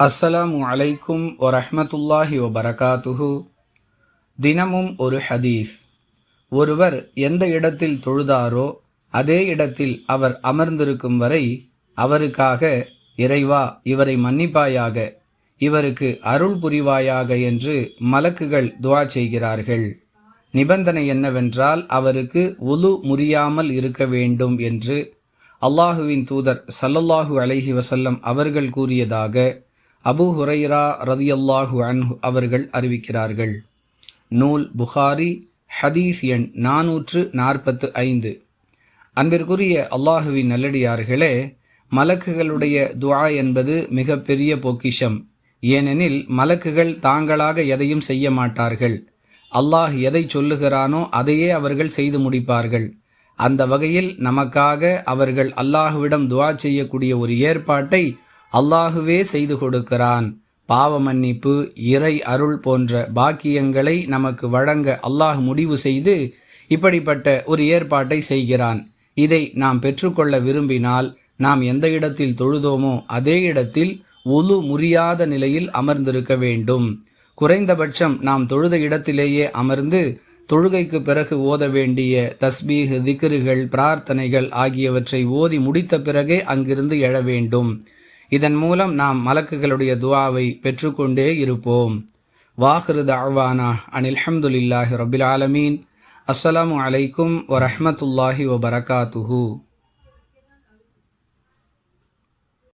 அஸ்ஸலாமு அலைக்கும் வரஹ்மத்துல்லாஹி வபரகாத்துஹு. தினமும் ஒரு ஹதீஸ். ஒருவர் எந்த இடத்தில் தொழுதாரோ அதே இடத்தில் அவர் அமர்ந்திருக்கும் வரை அவருக்காக, இறைவா இவரை மன்னிப்பாயாக, இவருக்கு அருள் புரிவாயாக என்று மலக்குகள் துஆ செய்கிறார்கள். நிபந்தனை என்னவென்றால் அவருக்கு உலு முறியாமல் இருக்க வேண்டும் என்று அல்லாஹுவின் தூதர் ஸல்லல்லாஹு அலைஹி வஸல்லம் அவர்கள் கூறியதாக அபூ ஹுரைரா ரதியல்லாஹு அன்ஹு அவர்கள் அறிவிக்கிறார்கள். நூல் புகாரி, ஹதீஸ் எண் 445. அன்பிற்குரிய அல்லாஹுவின் நல்லடியார்களே, மலக்குகளுடைய துஆ என்பது மிக பெரிய பொக்கிஷம். ஏனெனில் மலக்குகள் தாங்களாக எதையும் செய்ய மாட்டார்கள். அல்லாஹ் எதை சொல்லுகிறானோ அதையே அவர்கள் செய்து முடிப்பார்கள். அந்த வகையில் நமக்காக அவர்கள் அல்லாஹுவிடம் துஆ செய்யக்கூடிய ஒரு ஏற்பாட்டை அல்லாஹுவே செய்து கொடுக்கிறான். பாவ மன்னிப்பு, இறை அருள் போன்ற பாக்கியங்களை நமக்கு வழங்க அல்லாஹ் முடிவு செய்து இப்படிப்பட்ட ஒரு ஏற்பாட்டை செய்கிறான். இதை நாம் பெற்றுக்கொள்ள விரும்பினால் நாம் எந்த இடத்தில் தொழுதோமோ அதே இடத்தில் ஒலு முறியாத நிலையில் அமர்ந்திருக்க வேண்டும். குறைந்தபட்சம் நாம் தொழுத இடத்திலேயே அமர்ந்து தொழுகைக்கு பிறகு ஓத வேண்டிய தஸ்பீஹ், திக்ருகள், பிரார்த்தனைகள் ஆகியவற்றை ஓதி முடித்த பிறகே அங்கிருந்து எழ வேண்டும். இதன் மூலம் நாம் மலக்குகளுடைய துஆவை பெற்றுக்கொண்டே இருப்போம். வாஹிரு தஅவானா அனில் ஹம்துலில்லாஹி ரப்பில் ஆலமீன். அஸ்ஸலாமு அலைக்கும் வரஹ்மத்துல்லாஹி வபரகாத்துஹு.